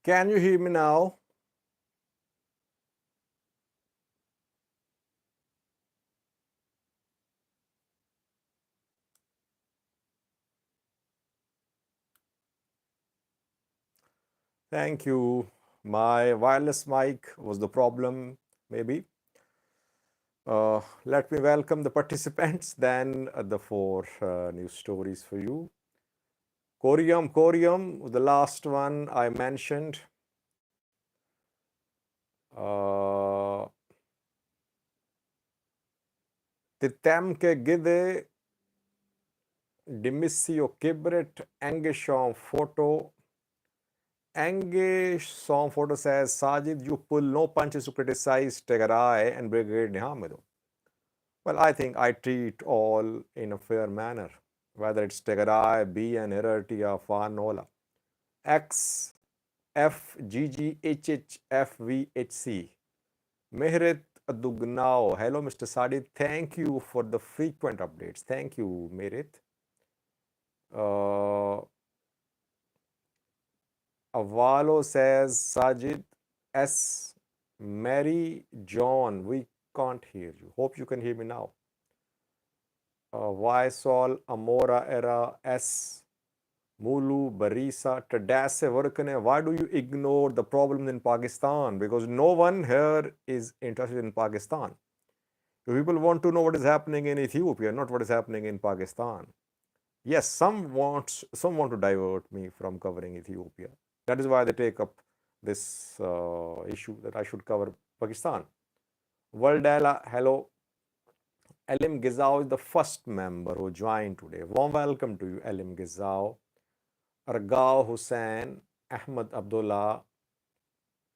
Can you hear me now? Thank you. My wireless mic was the problem, maybe. Let me welcome the participants, then the four news stories for you. Corium, the last one I mentioned. Titemke gide dimissio kibret engeshon photo. Engeshon photo says, Sajid, you pull no punches to criticize Tegarai and Brigade Nihamido. Well, I think I treat all in a fair manner, whether it's Tegarai, B and Heratia, Fanola, X, F, G, G, H, H, F, V, H, C. Mehret Dugnao. Hello, Mr. Sadi. Thank you for the frequent updates. Thank you, Mehret. Avalo says, Sajid, S. Mary John, we can't hear you. Hope you can hear me now. Vaisol, Amora Era, S. Mulu, Barisa, Tadase, Workane. Why do you ignore the problems in Pakistan? Because no one here is interested in Pakistan. People want to know what is happening in Ethiopia, not what is happening in Pakistan. Yes, some want to divert me from covering Ethiopia. That is why they take up this issue that I should cover Pakistan. Worldella, hello. Elim Gizao is the first member who joined today. Warm welcome to you, Elim Gizao. Argao Hussain, Ahmad Abdullah,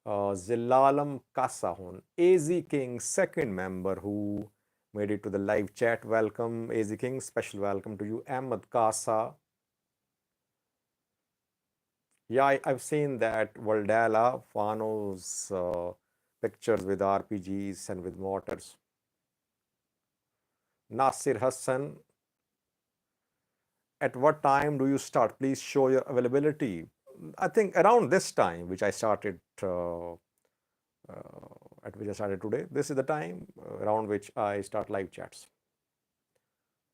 Zilalam Kasahun, AZ King, second member who made it to the live chat. Welcome, AZ King. Special welcome to you, Ahmad Kasa. Yeah, I've seen that Valdala, Fano's pictures with RPGs and with mortars. Nasir Hassan, at what time do you start? Please show your availability. I think around this time, which I started today. This is the time around which I start live chats.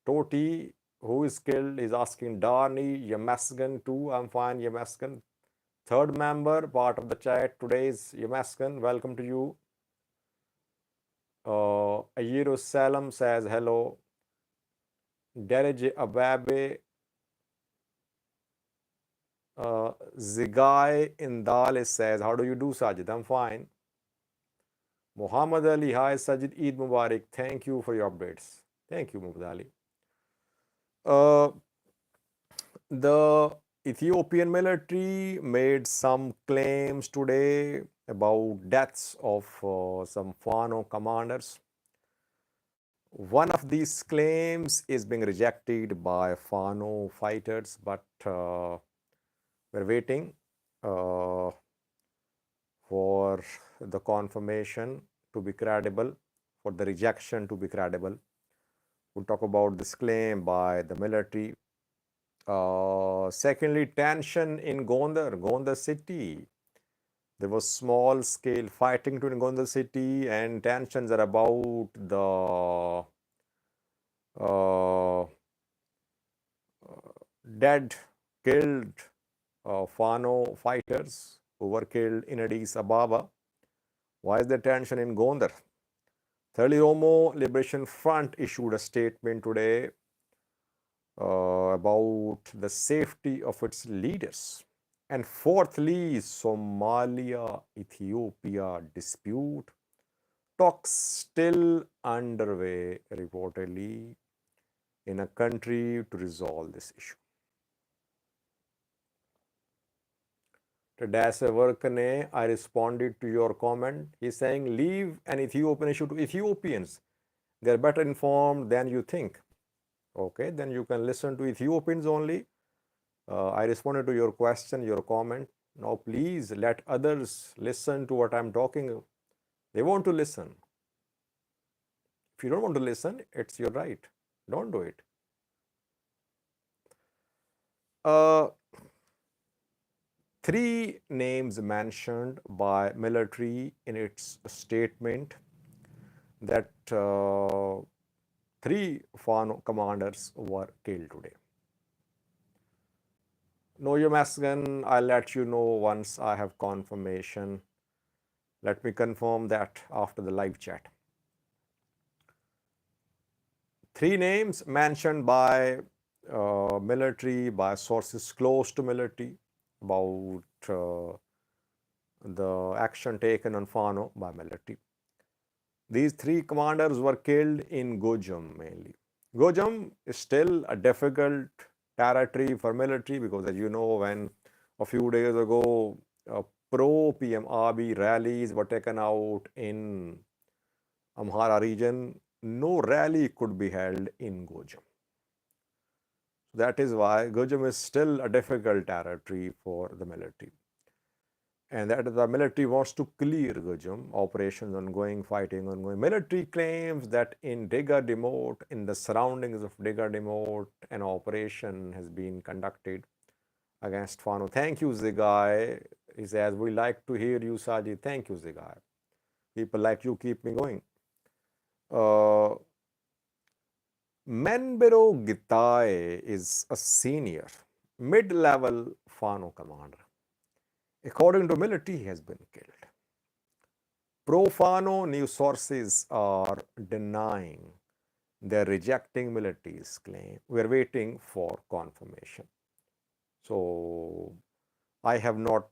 Toti, who is killed, is asking Darni, Yamasgan too. I'm fine, Yamasgan. Third member, part of the chat today is Yamasgan. Welcome to you. Ayiro Salam says hello. Dereje Ababe. Zigai Indale says, how do you do, Sajid? I'm fine. Muhammad Ali, hi Sajid, Eid Mubarak. Thank you for your updates. Thank you, Muhammad Ali. The Ethiopian military made some claims today about deaths of some Fano commanders. One of these claims is being rejected by Fano fighters, but we're waiting for the confirmation to be credible, for the rejection to be credible. We'll talk about this claim by the military. Secondly, tension in Gondar city. There was small scale fighting in Gondar city, and tensions are about the dead, killed Fano fighters who were killed in Addis Ababa. Why is the tension in Gondar? Thirdly, Oromo Liberation Front issued a statement today about the safety of its leaders. And fourthly, Somalia-Ethiopia dispute. Talks still underway, reportedly, in a country to resolve this issue. Tadase Workane, I responded to your comment. He's saying, leave an Ethiopian issue to Ethiopians. They're better informed than you think. Okay, then you can listen to Ethiopians only. I responded to your question, your comment. Now, please let others listen to what I'm talking. They want to listen. If you don't want to listen, it's your right. Don't do it. three names mentioned by military in its statement that three Fano commanders were killed today. No, you Masgan, I'll let you know once I have confirmation. Let me confirm that after the live chat. Three names mentioned by military, by sources close to military, about the action taken on Fano by military. These three commanders were killed in Gojam mainly. Gojam is still a difficult territory for military because, as you know, when a few days ago pro-PM Abiy rallies were taken out in Amhara region, no rally could be held in Gojam. That is why Gojam is still a difficult territory for the military. And that the military wants to clear Gojam, operations ongoing, fighting ongoing. Military claims that in Diga Demote, in the surroundings of Diga Demote, an operation has been conducted against Fano. Thank you, Zigai. He says, we like to hear you, Saji. Thank you, Zigai. People like you keep me going. Menbero Gitae is a senior, mid-level Fano commander. According to military, he has been killed. Pro-Fano news sources are denying. They're rejecting military's claim. We're waiting for confirmation. So I have not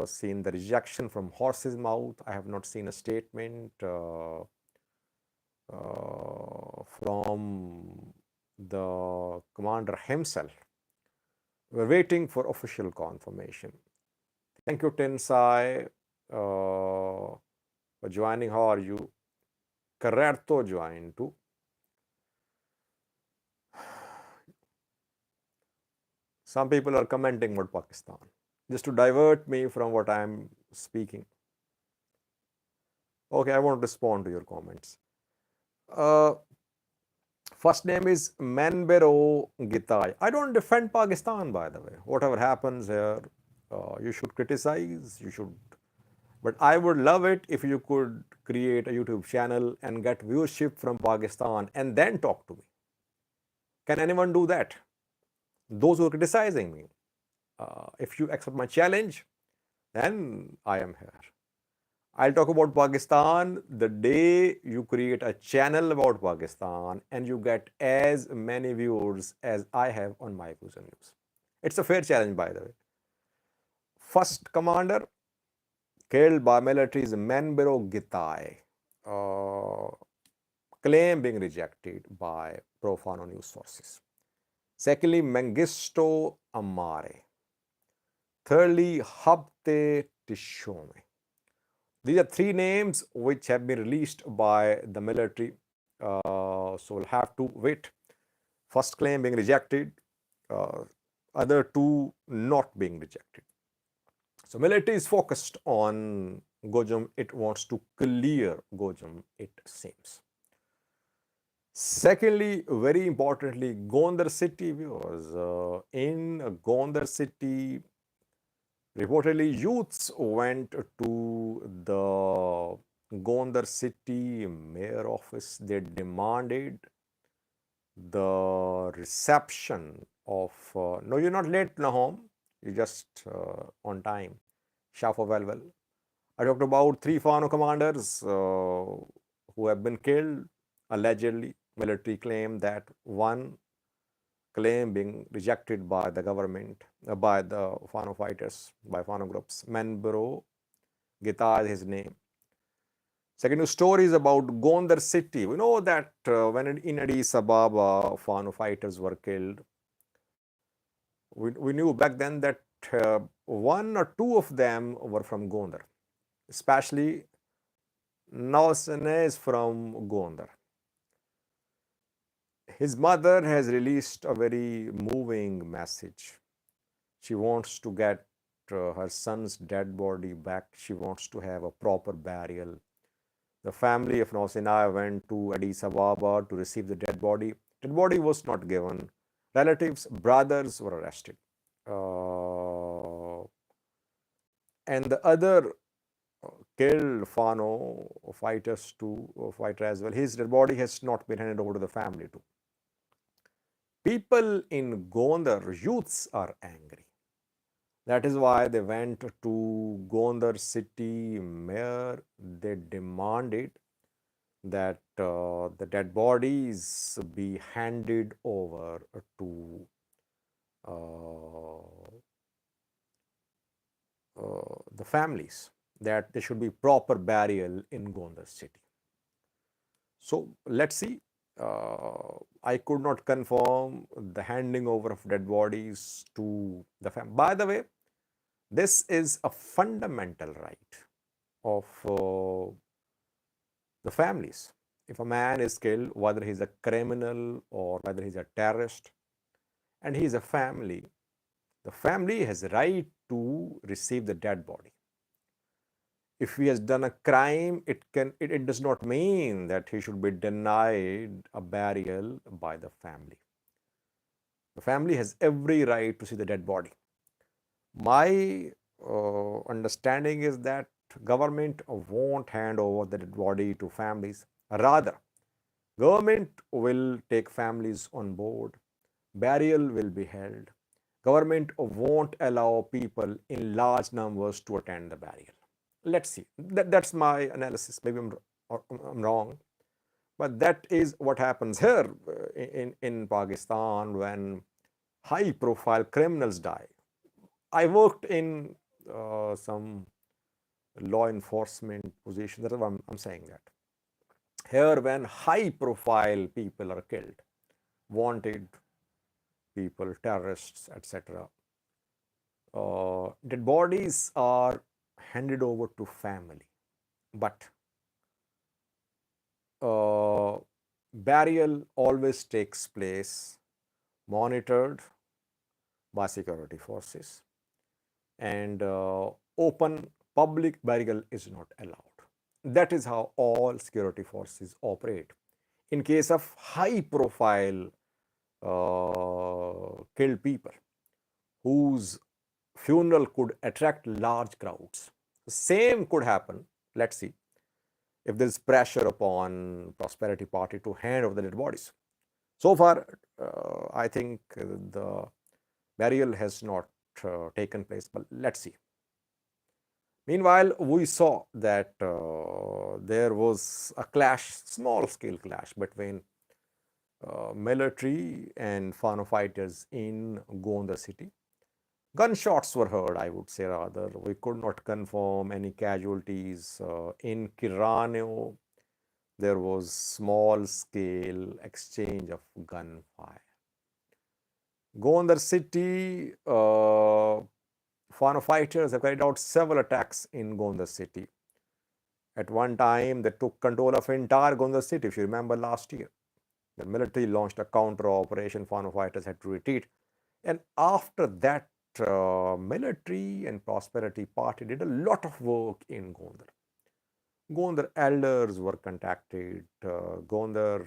seen the rejection from horse's mouth. I have not seen a statement from the commander himself. We're waiting for official confirmation. Thank you, Tensai, for joining. How are you? Carrerto joined too. Some people are commenting about Pakistan, just to divert me from what I'm speaking. Okay, I won't respond to your comments. First name is Menbero Gitai. I don't defend Pakistan, by the way. Whatever happens here, you should criticize, you should. But I would love it if you could create a YouTube channel and get viewership from Pakistan and then talk to me. Can anyone do that? Those who are criticizing me. If you accept my challenge, then I am here. I'll talk about Pakistan the day you create a channel about Pakistan and you get as many viewers as I have on my views and news. It's a fair challenge, by the way. First commander killed by military is Menbero Gitai. Claim being rejected by pro-Fano news sources. Secondly, Mengistu Amare. Thirdly, Habte Tishome. These are three names which have been released by the military. So we'll have to wait. First claim being rejected, other two not being rejected. So military is focused on Gojam. It wants to clear Gojam, it seems. Secondly, very importantly, Gondar city viewers. In Gondar city, reportedly, youths went to the Gondar city mayor office. They demanded the reception of, no, you're not late, Nahom. You're just on time. Shafa well. I talked about three Fano commanders who have been killed, allegedly. Military claim that one claim being rejected by the government, by the Fano fighters, by Fano groups. Menbero Gita is his name. Second news story is about Gondar city. We know that when in Addis Ababa, Fano fighters were killed. We knew back then that one or two of them were from Gondar, especially Nausene is from Gondar. His mother has released a very moving message. She wants to get her son's dead body back. She wants to have a proper burial. The family of Nausena went to Addis Ababa to receive the dead body. Dead body was not given. Relatives, brothers were arrested. and the other killed Fano fighter as well. His dead body has not been handed over to the family too. People in Gondar, youths are angry. That is why they went to Gondar city mayor. They demanded that the dead bodies be handed over to the families, that there should be proper burial in Gondar city. So let's see. I could not confirm the handing over of dead bodies to the family. By the way, this is a fundamental right of the families. If a man is killed, whether he's a criminal or whether he's a terrorist, and he's a family, the family has a right to receive the dead body. If he has done a crime, it does not mean that he should be denied a burial by the family. The family has every right to see the dead body. My understanding is that government won't hand over the dead body to families. Rather, government will take families on board. Burial will be held. Government won't allow people in large numbers to attend the burial. Let's see. That's my analysis. Maybe I'm wrong, but that is what happens here in Pakistan when high-profile criminals die. I worked in some law enforcement position. That's why I'm saying that. Here, when high-profile people are killed, wanted people, terrorists, etc., dead bodies are handed over to family, but burial always takes place monitored by security forces, and open public burial is not allowed. That is how all security forces operate. In case of high profile killed people whose funeral could attract large crowds, the same could happen, let's see, if there is pressure upon Prosperity Party to hand over the dead bodies. So far, I think the burial has not taken place, but let's see. Meanwhile, we saw that there was a clash, small scale clash between military and Fano fighters in Gondar city. Gunshots were heard, I would say rather. We could not confirm any casualties. In Kirano, there was small scale exchange of gunfire. Gondar city, Fano fighters have carried out several attacks in Gondar city. At one time, they took control of entire Gondar city, if you remember last year. The military launched a counter operation. Fano fighters had to retreat. And after that, military and Prosperity Party did a lot of work in Gondar. Gondar elders were contacted. Gondar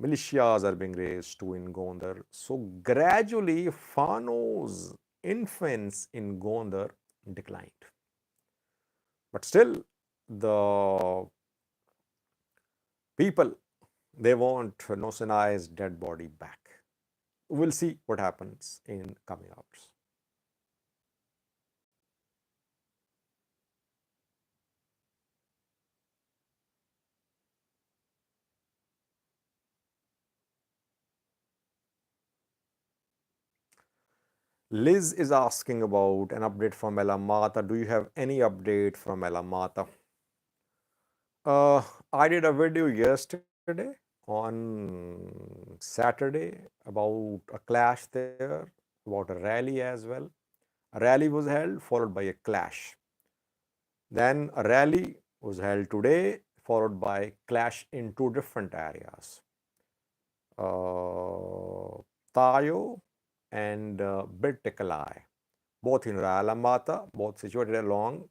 militias are being raised too in Gondar. So gradually, Fano's influence in Gondar declined. But still, the people, they want Noseni's dead body back. We'll see what happens in coming hours. Liz is asking about an update from Alamata. Do you have any update from Alamata? I did a video yesterday on Saturday about a clash there, about a rally as well. A rally was held, followed by a clash. Then a rally was held today, followed by clash in two different areas. Tayo and Birtikalai, both in Alamata, both situated along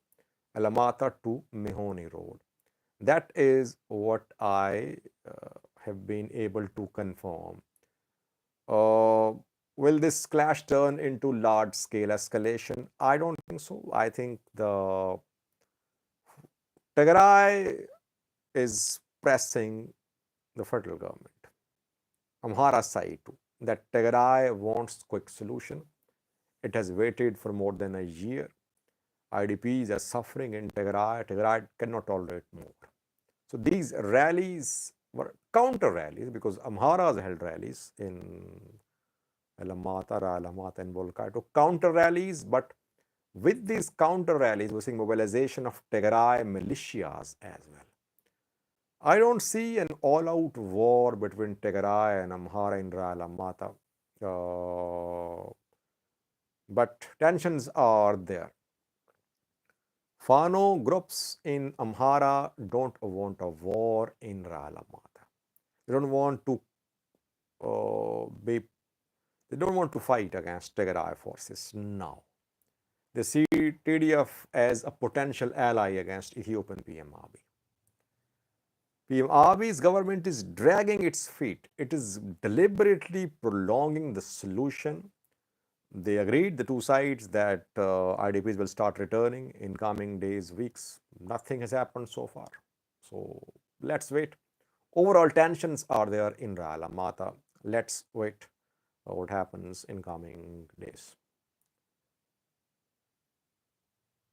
Alamata to Mehoni Road. That is what I have been able to confirm. Will this clash turn into large-scale escalation? I don't think so. I think the Tigray is pressing the federal government, Amhara side too, that Tigray wants quick solution. It has waited for more than a year. IDPs are suffering in Tigray. Tigray cannot tolerate more. So these rallies were counter rallies because Amharas held rallies in Alamata, and Volkai to counter rallies. But with these counter rallies, we're seeing mobilization of Tigray militias as well. I don't see an all-out war between Tigray and Amhara in Alamata, but tensions are there. Fano groups in Amhara don't want a war in Alamata. They don't want to they don't want to fight against Tigray forces now. They see TDF as a potential ally against Ethiopian PM Abiy. PM Abiy's government is dragging its feet. It is deliberately prolonging the solution. They agreed, the two sides, that IDPs will start returning in coming days, weeks. Nothing has happened so far. So let's wait. Overall tensions are there in Alamata. Let's wait what happens in coming days.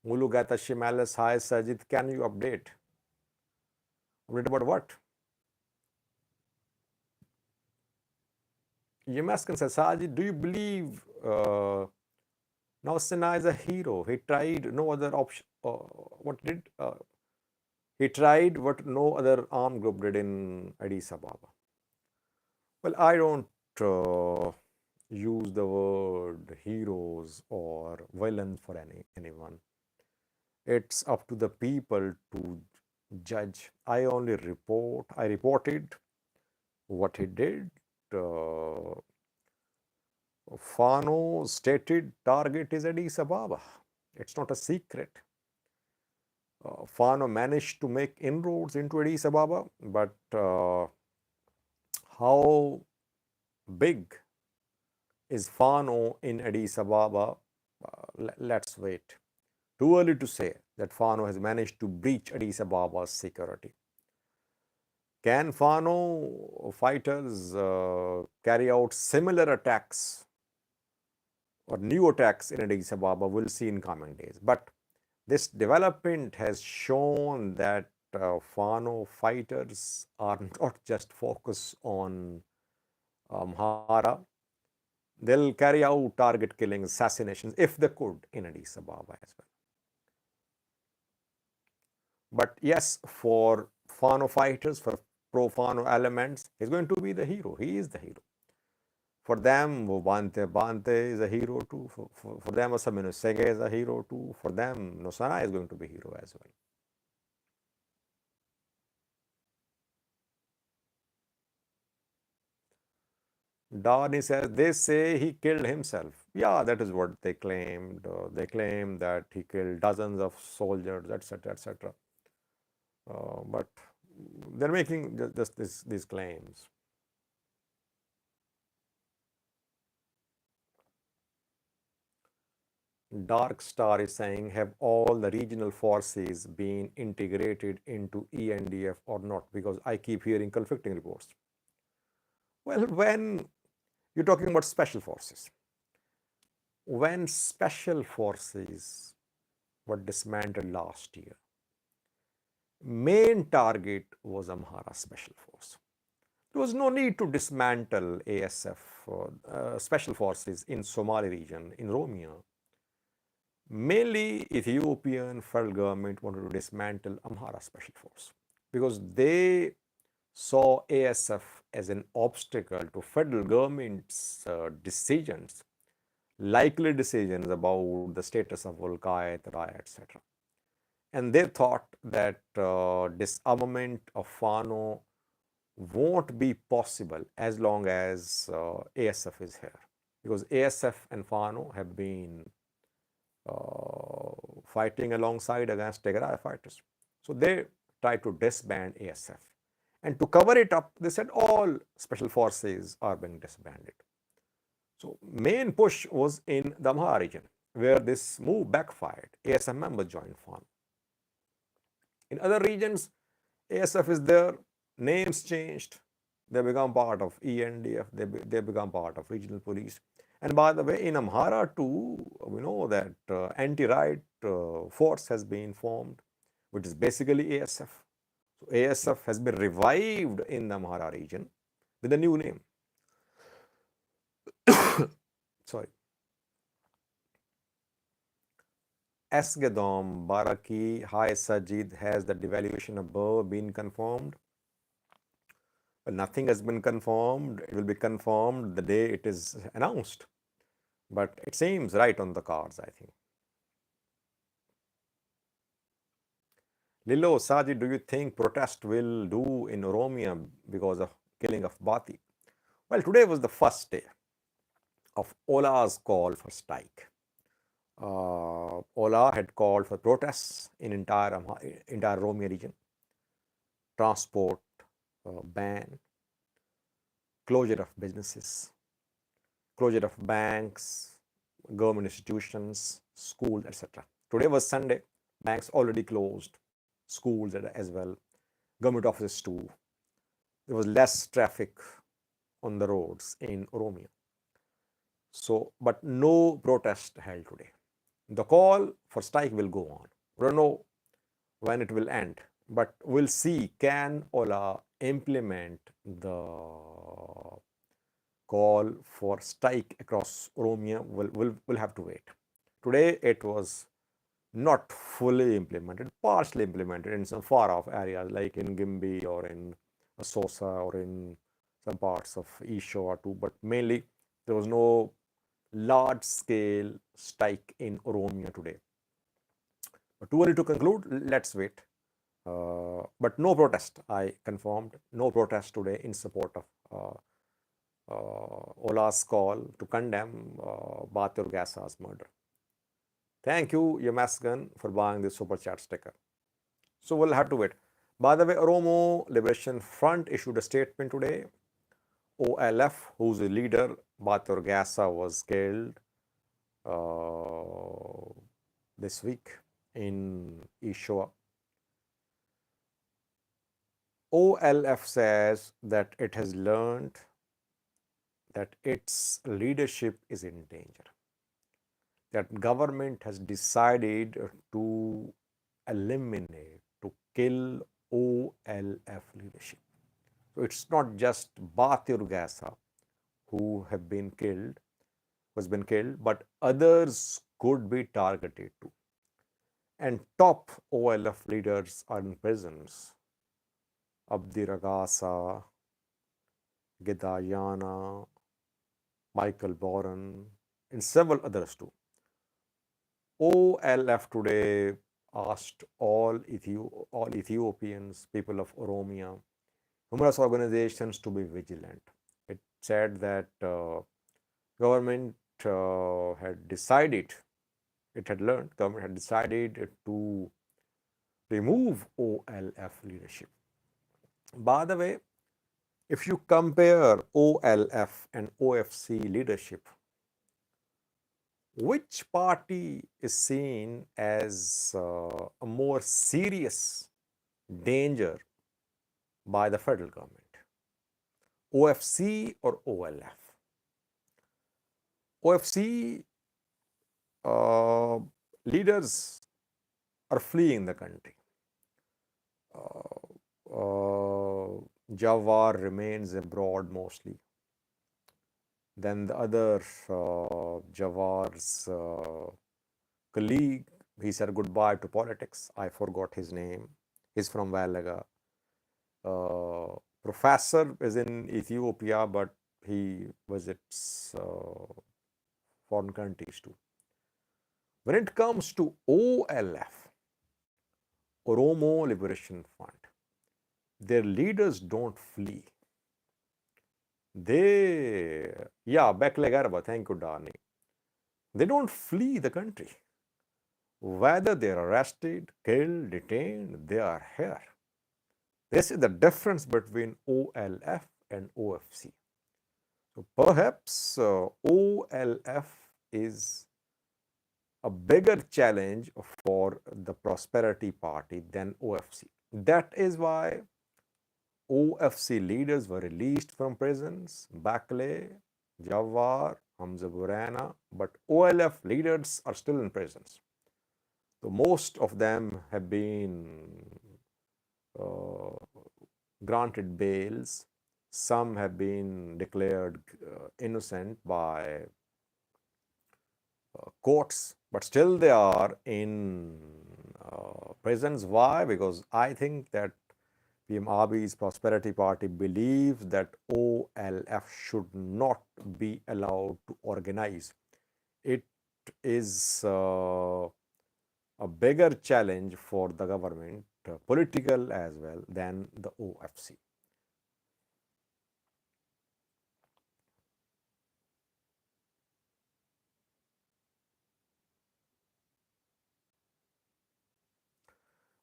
Mulugata Shimalis, hi Sajid, can you update? Update about what? Yemaskan says, Sajid, do you believe Nausena is a hero? He tried no other option. He tried what no other armed group did in Addis Ababa. Well, I don't use the word heroes or villains for anyone. It's up to the people to judge. I only report. I reported what he did. Fano stated target is Addis Ababa. It's not a secret. Fano managed to make inroads into Addis Ababa, but how big is Fano in Addis Ababa? Let's wait. Too early to say that Fano has managed to breach Addis Ababa's security. Can Fano fighters carry out similar attacks or new attacks in Addis Ababa? We'll see in coming days. But this development has shown that Fano fighters are not just focused on Amhara. They'll carry out target killings, assassinations, if they could, in Addis Ababa as well. But yes, for Fano fighters, for pro-Fano elements, he's going to be the hero. He is the hero. For them, Bante is a hero too. For them, Osamino Sege is a hero too. For them, Nosana is going to be a hero as well. Darni says, they say he killed himself. Yeah, that is what they claimed. They claim that he killed dozens of soldiers, etc., etc. But they're making just these claims. Dark Star is saying, have all the regional forces been integrated into ENDF or not? Because I keep hearing conflicting reports. Well, when you're talking about special forces, when special forces were dismantled last year, main target was Amhara Special Force. There was no need to dismantle ASF, special forces in Somali region, in Oromia. Mainly, Ethiopian federal government wanted to dismantle Amhara Special Force because they saw ASF as an obstacle to federal government's decisions, likely decisions about the status of Volkai, Raya, etc. And they thought that disarmament of Fano won't be possible as long as ASF is here, because ASF and Fano have been fighting alongside against Tigray fighters. So they tried to disband ASF. And to cover it up, they said all special forces are being disbanded. So main push was in the Amhara region, where this move backfired. ASF members joined Fano. In other regions, ASF is there, names changed, they become part of ENDF, they become part of regional police. And by the way, in Amhara too, we know that anti-right force has been formed, which is basically ASF. So ASF has been revived in the Amhara region with a new name. Sorry. Esgedom Baraki Hi Sajid, has the devaluation above been confirmed? Well, nothing has been confirmed. It will be confirmed the day it is announced. But it seems right on the cards, I think. Lilo, Sajid, do you think protest will do in Oromia because of killing of Bati? Well, today was the first day of Ola's call for strike. Ola had called for protests in entire Oromia region. Transport ban, closure of businesses, closure of banks, government institutions, schools, etc. Today was Sunday. Banks already closed, schools as well, government offices too. There was less traffic on the roads in Oromia. So, but no protest held today. The call for strike will go on. We don't know when it will end, but we'll see, can Ola implement the call for strike across Oromia? We'll have to wait. Today it was not fully implemented, partially implemented in some far off areas like in Gimbi or in Sosa or in some parts of Isho too, but mainly there was no large scale strike in Oromia today. But too early to conclude, let's wait. But no protest, I confirmed, no protest today in support of Ola's call to condemn Batur Gasa's murder. Thank you, Yamasgan, for buying this super chat sticker. So we'll have to wait. By the way, Oromo Liberation Front issued a statement today. OLF, whose leader, Batur Gasa, was killed this week in Ishoa. OLF says that it has learned that its leadership is in danger, that government has decided to eliminate, to kill OLF leadership. So it's not just Batur Gasa who has been killed, but others could be targeted too. And top OLF leaders are in prisons. Abdi Ragasa, Gedayana, Michael Boran, and several others too. OLF today asked all Ethiopians, people of Oromia, numerous organizations to be vigilant. It said that government had decided, government had decided to remove OLF leadership. By the way, if you compare OLF and OFC leadership, which party is seen as a more serious danger by the federal government? OFC or OLF? OFC leaders are fleeing the country. Jawar remains abroad mostly. Then the other Jawar's colleague, he said goodbye to politics. I forgot his name. He's from Valaga. Professor is in Ethiopia, but he visits foreign countries too. When it comes to OLF, Oromo Liberation Front, their leaders don't flee. Beklegarba, thank you, darling. They don't flee the country. Whether they're arrested, killed, detained, they are here. This is the difference between OLF and OFC. So perhaps OLF is a bigger challenge for the Prosperity Party than OFC. That is why OFC leaders were released from prisons, Bakle, Jawar, Hamza Burana, but OLF leaders are still in prisons. So most of them have been uh, granted bails. Some have been declared innocent by courts, but still they are in prisons. Why? Because I think that PM Abiy's Prosperity Party believes that OLF should not be allowed to organize. It is a bigger challenge for the government, political as well, than the OFC.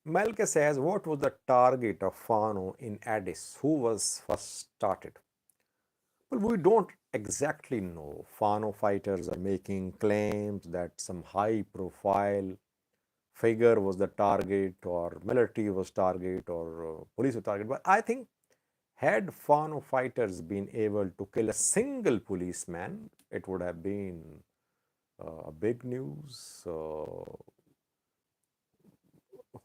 Melke says, what was the target of Fano in Addis? Who was first started? Well, we don't exactly know. Fano fighters are making claims that some high profile figure was the target, or military was target, or police was target. But I think had Fano fighters been able to kill a single policeman, it would have been a big news.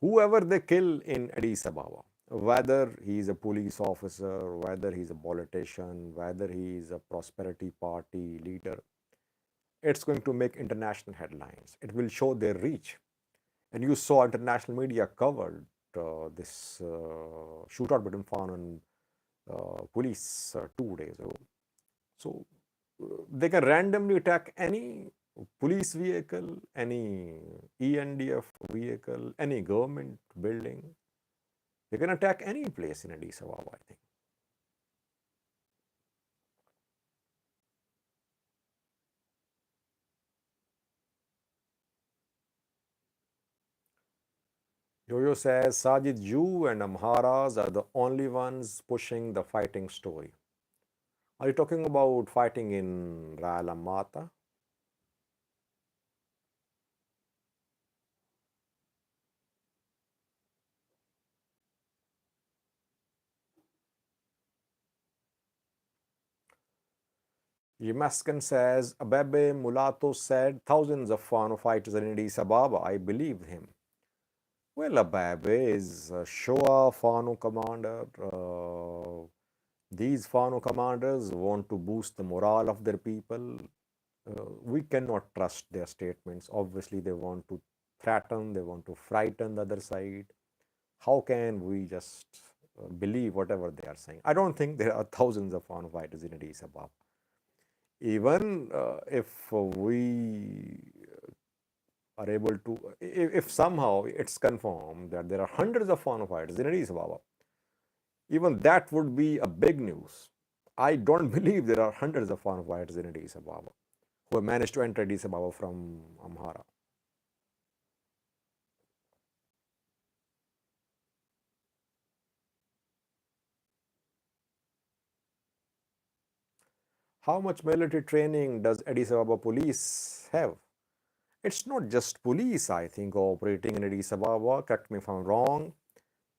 Whoever they kill in Addis Ababa, whether he's a police officer, whether he's a politician, whether he's a Prosperity Party leader, it's going to make international headlines. It will show their reach. And you saw international media covered this shootout between Fano and police 2 days ago. So they can randomly attack any police vehicle, any ENDF vehicle, any government building. They can attack any place in Addis Ababa, I think. Jojo says Sajid, you and Amharas are the only ones pushing the fighting story. Are you talking about fighting in Alamata? Yemaskan says Abebe Mulato said thousands of Fano fighters are in Addis Ababa. I believed him. Well, Abebe is a Shoa Fano commander. These Fano commanders want to boost the morale of their people. We cannot trust their statements. Obviously, they want to threaten, they want to frighten the other side. How can we just believe whatever they are saying? I don't think there are thousands of Fano fighters in Addis Ababa. Even if we are able to, if somehow it's confirmed that there are hundreds of Fano fighters in Addis Ababa, even that would be a big news. I don't believe there are hundreds of Fano fighters in Addis Ababa who have managed to enter Addis Ababa from Amhara. How much military training does Addis Ababa police have? It's not just police, I think, operating in Addis Ababa. Correct me if I'm wrong.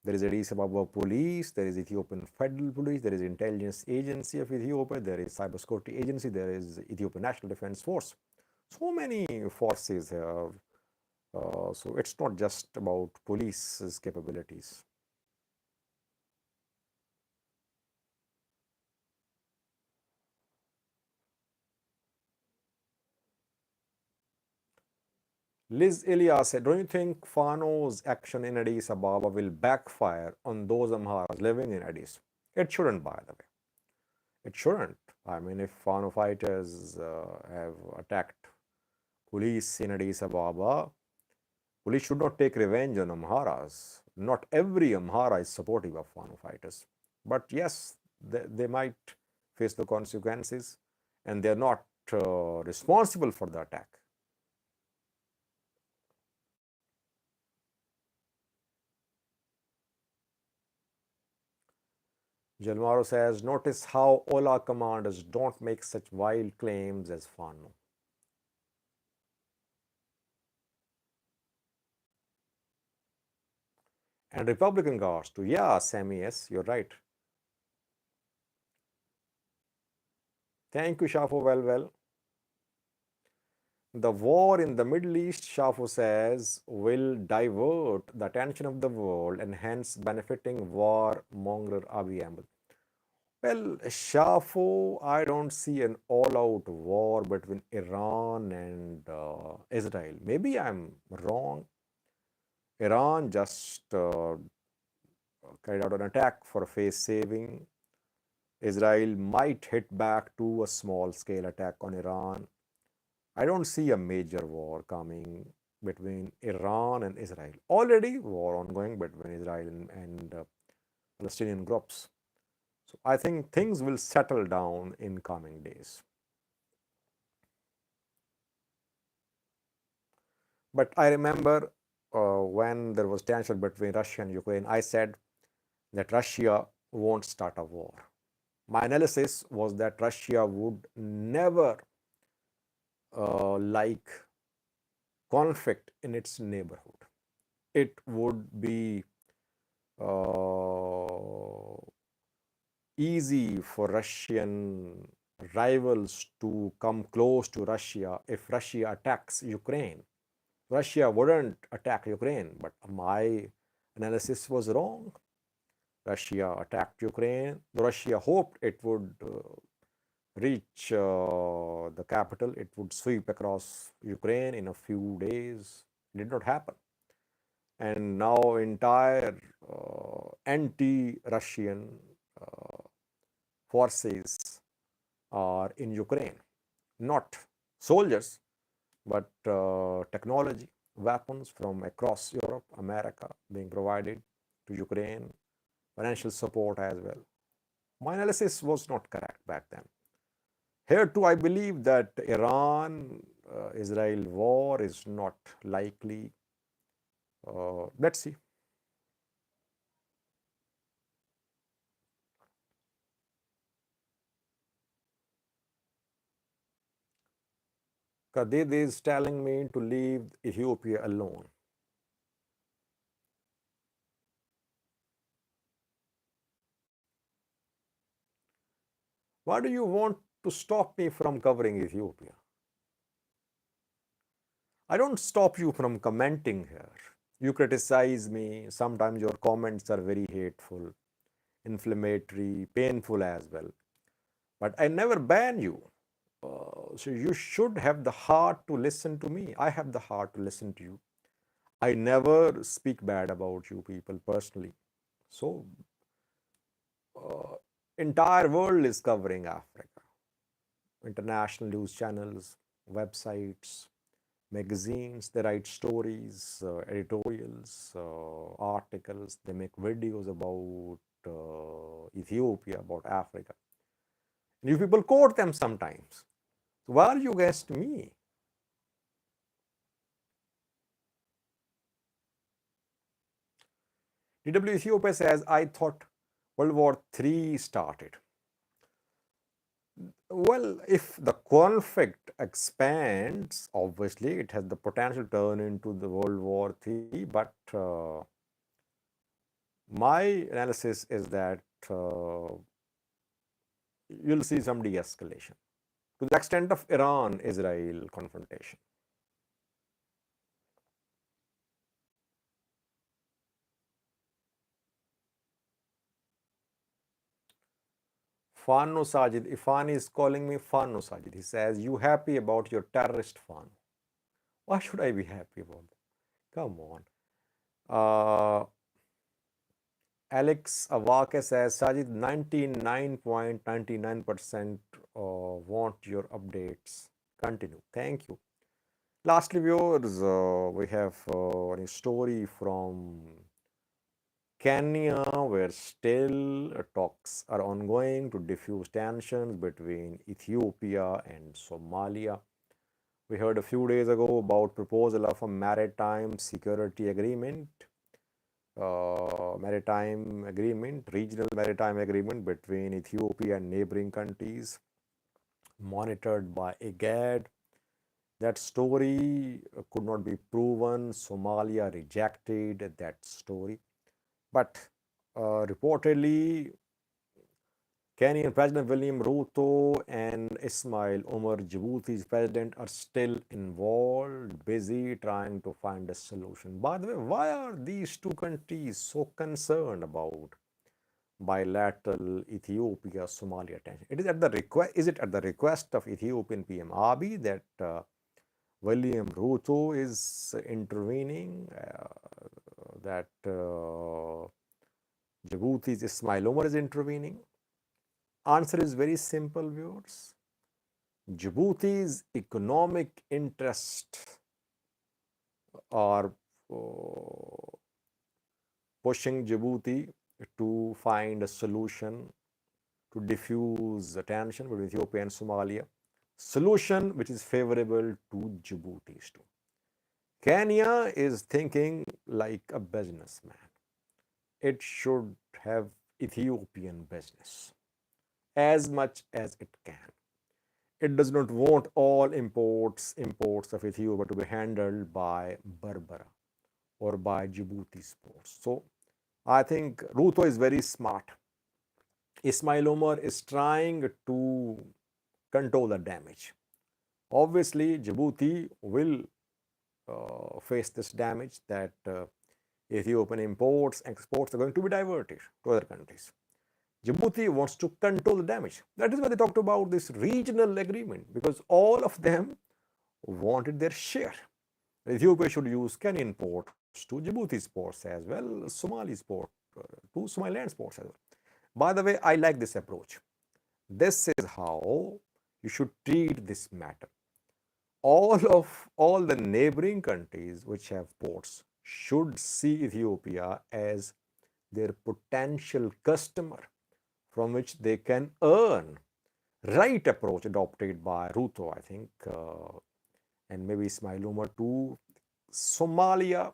There is Addis Ababa police, there is Ethiopian Federal Police, there is Intelligence Agency of Ethiopia, there is Cybersecurity Agency, there is Ethiopian National Defense Force. So many forces here. So it's not just about police's capabilities. Liz Elias said, don't you think Fano's action in Addis Ababa will backfire on those Amharas living in Addis? It shouldn't, by the way. It shouldn't. I mean, if Fano fighters have attacked police in Addis Ababa, police should not take revenge on Amharas. Not every Amhara is supportive of Fano fighters. But yes, they might face the consequences, and they're not responsible for the attack. Jalmaro says, notice how Ola commanders don't make such wild claims as Fano. And Republican guards too. Yeah, Sammy, yes, you're right. Thank you, Shafo. Well. The war in the Middle East, Shafo says, will divert the attention of the world and hence benefiting warmonger Abiy Ahmed. Well, Shafo, I don't see an all-out war between Iran and Israel. Maybe I'm wrong. Iran just carried out an attack for face saving. Israel might hit back to a small-scale attack on Iran. I don't see a major war coming between Iran and Israel. Already war ongoing between Israel and Palestinian groups. So I think things will settle down in coming days. But I remember when there was tension between Russia and Ukraine, I said that Russia won't start a war. My analysis was that Russia would never like conflict in its neighborhood. It would be easy for Russian rivals to come close to Russia if Russia attacks Ukraine. Russia wouldn't attack Ukraine, but my analysis was wrong. Russia attacked Ukraine. Russia hoped it would reach the capital. It would sweep across Ukraine in a few days. It did not happen. And now entire anti-Russian forces are in Ukraine. Not soldiers, but technology, weapons from across Europe, America being provided to Ukraine, financial support as well. My analysis was not correct back then. Here too, I believe that Iran-Israel war is not likely. Let's see. Kadid is telling me to leave Ethiopia alone. Why do you want to stop me from covering Ethiopia? I don't stop you from commenting here. You criticize me. Sometimes your comments are very hateful, inflammatory, painful as well. But I never ban you. So you should have the heart to listen to me. I have the heart to listen to you. I never speak bad about you people personally. So entire world is covering Africa. International news channels, websites, magazines, they write stories, editorials, articles, they make videos about Ethiopia, about Africa. And you people quote them sometimes. So why are you against me? DW Ethiopia says, I thought World War III started. Well, if the conflict expands, obviously it has the potential to turn into the World War III, but my analysis is that you'll see some de-escalation to the extent of Iran-Israel confrontation. Fano Sajid, Ifani is calling me Fano Sajid. He says, you happy about your terrorist Fano? Why should I be happy about that? Come on. Alex Avake says, Sajid, 99.99% want your updates. Continue. Thank you. Lastly, viewers, we have a story from Kenya, where still talks are ongoing to diffuse tensions between Ethiopia and Somalia. We heard a few days ago about proposal of a maritime security agreement maritime agreement, regional maritime agreement between Ethiopia and neighboring countries, monitored by IGAD. That story could not be proven. Somalia rejected that story. But reportedly, Kenyan President William Ruto and Ismail Omar, Djibouti's president, are still involved, busy trying to find a solution. By the way, why are these two countries so concerned about bilateral Ethiopia-Somalia tension? It is at the request. Is it at the request of Ethiopian PM Abiy that William Ruto is intervening? That Djibouti's Ismail Omar is intervening? Answer is very simple, viewers. Djibouti's economic interests are pushing Djibouti to find a solution to diffuse the tension between Ethiopia and Somalia. Solution which is favorable to Djibouti's too. Kenya is thinking like a businessman. It should have Ethiopian business as much as it can. It does not want all imports of Ethiopia to be handled by Berbera or by Djibouti's ports. So I think Ruto is very smart. Ismail Omar is trying to control the damage. Obviously, Djibouti will face this damage that Ethiopian imports and exports are going to be diverted to other countries. Djibouti wants to control the damage. That is why they talked about this regional agreement, because all of them wanted their share. Ethiopia should use Kenyan ports to Djibouti's ports as well, Somali's port to Somaliland's ports as well. By the way, I like this approach. This is how you should treat this matter. All the neighboring countries which have ports should see Ethiopia as their potential customer from which they can earn. Right approach adopted by Ruto, I think, and maybe Ismail Omar too. Somalia,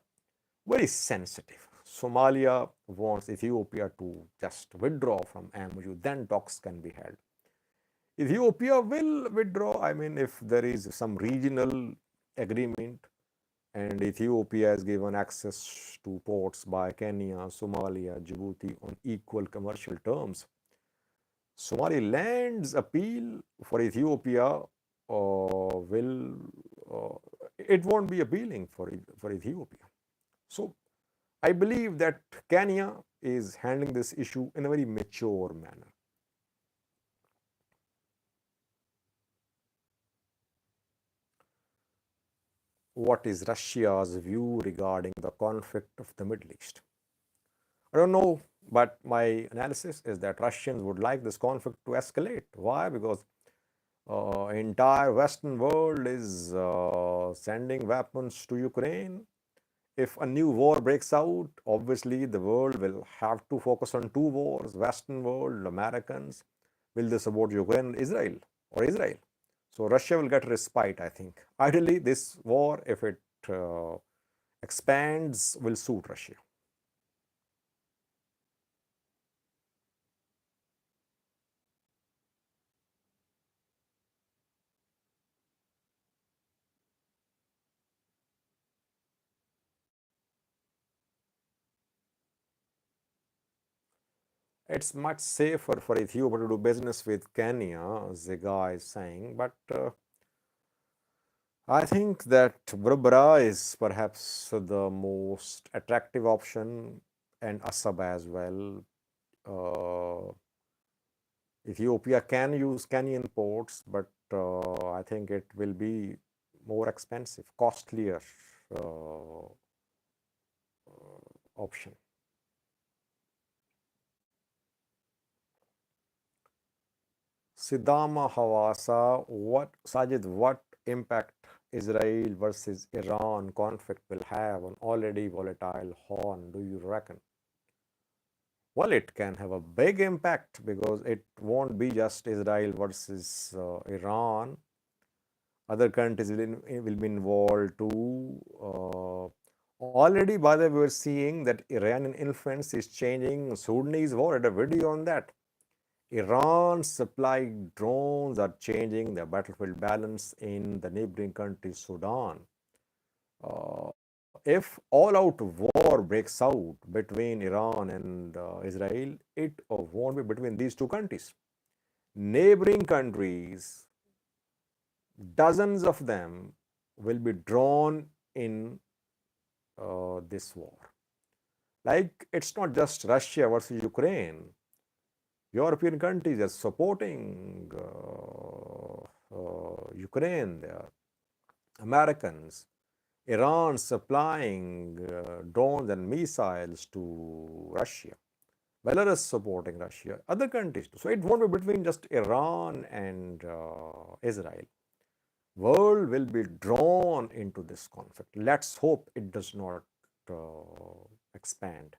very sensitive. Somalia wants Ethiopia to just withdraw from MOU, then talks can be held. Ethiopia will withdraw, I mean, if there is some regional agreement and Ethiopia is given access to ports by Kenya, Somalia, Djibouti on equal commercial terms. Somaliland's appeal for Ethiopia it won't be appealing for Ethiopia. So I believe that Kenya is handling this issue in a very mature manner. What is Russia's view regarding the conflict of the Middle East? I don't know, but my analysis is that Russians would like this conflict to escalate. Why? Because entire Western world is sending weapons to Ukraine. If a new war breaks out, obviously the world will have to focus on two wars. Western world, Americans, will they support Ukraine, Israel, or Israel? So Russia will get respite, I think. Ideally, this war, if it expands, will suit Russia. It's much safer for Ethiopia to do business with Kenya, the guy is saying, but I think that Berbera is perhaps the most attractive option, and Assab as well. Ethiopia can use Kenyan ports, but I think it will be more expensive, costlier option. Sidama Hawasa, Sajid, what impact Israel versus Iran conflict will have on already volatile Horn, do you reckon? Well, it can have a big impact because it won't be just Israel versus Iran. Other countries will be involved too. Already, by the way, we're seeing that Iranian influence is changing. Sudanese war, I had a video on that. Iran's supplied drones are changing the battlefield balance in the neighboring country, Sudan. If all-out war breaks out between Iran and Israel, it won't be between these two countries. Neighboring countries, dozens of them, will be drawn in this war. Like, it's not just Russia versus Ukraine. European countries are supporting Ukraine. They are Americans. Iran supplying drones and missiles to Russia. Belarus supporting Russia. Other countries too. So it won't be between just Iran and Israel. World will be drawn into this conflict. Let's hope it does not expand.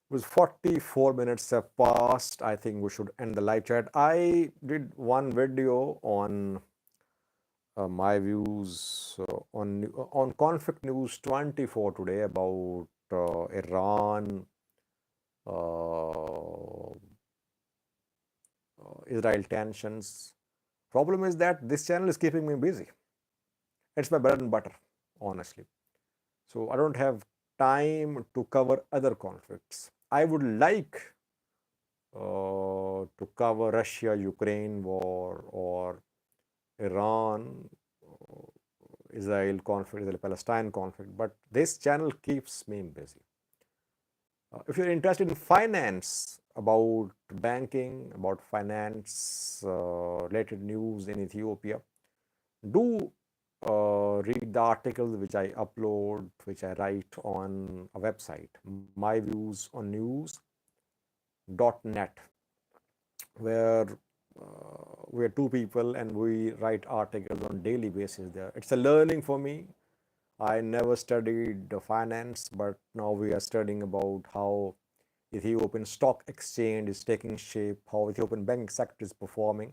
It was 44 minutes have passed. I think we should end the live chat. I did one video on my views on Conflict News 24 today about Iran, Israel tensions. Problem is that this channel is keeping me busy. It's my bread and butter, honestly. So I don't have time to cover other conflicts. I would like to cover Russia-Ukraine war or Iran, Israel conflict, Israel-Palestine conflict, but this channel keeps me busy. If you're interested in finance, about banking, about finance related news in Ethiopia, do read the articles which I upload, which I write on a website, myviewsonnews.net, where we're two people and we write articles on daily basis there. It's a learning for me. I never studied finance, but now we are studying about how Ethiopian stock exchange is taking shape, how Ethiopian banking sector is performing.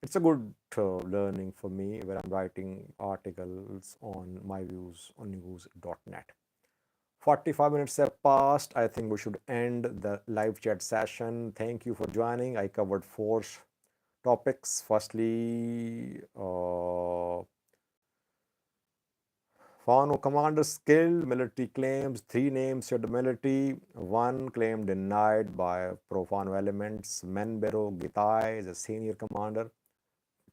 It's a good learning for me where I'm writing articles on myviewsonnews.net. 45 minutes have passed. I think we should end the live chat session. Thank you for joining. I covered 4 topics. Firstly, Fano commanders killed, military claims, 3 names shared military, 1 claim denied by pro-Fano elements. Menbero Gitai is a senior commander.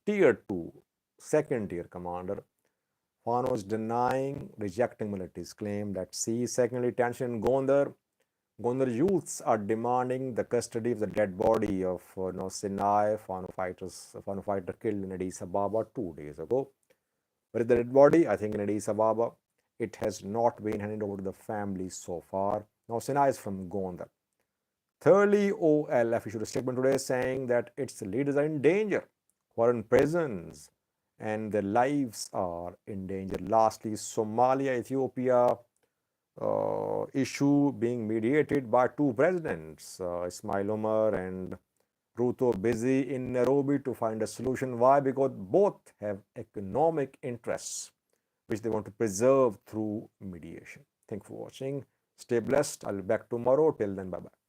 Tier 2, second tier commander. Fano is denying, rejecting military's claim. Let's see. Secondly, tension in Gondar. Gondar youths are demanding the custody of the dead body of Sinai, Fano fighter killed in Addis Ababa 2 days ago. Where is the dead body? I think in Addis Ababa. It has not been handed over to the family so far. Now, Sinai is from Gondar. Thirdly, OLF issued a statement today saying that its leaders are in danger, who are in prisons, and their lives are in danger. Lastly, Somalia, Ethiopia issue being mediated by 2 presidents, Ismail Omar and Ruto, busy in Nairobi to find a solution. Why? Because both have economic interests which they want to preserve through mediation. Thank you for watching. Stay blessed. I'll be back tomorrow. Till then, bye-bye.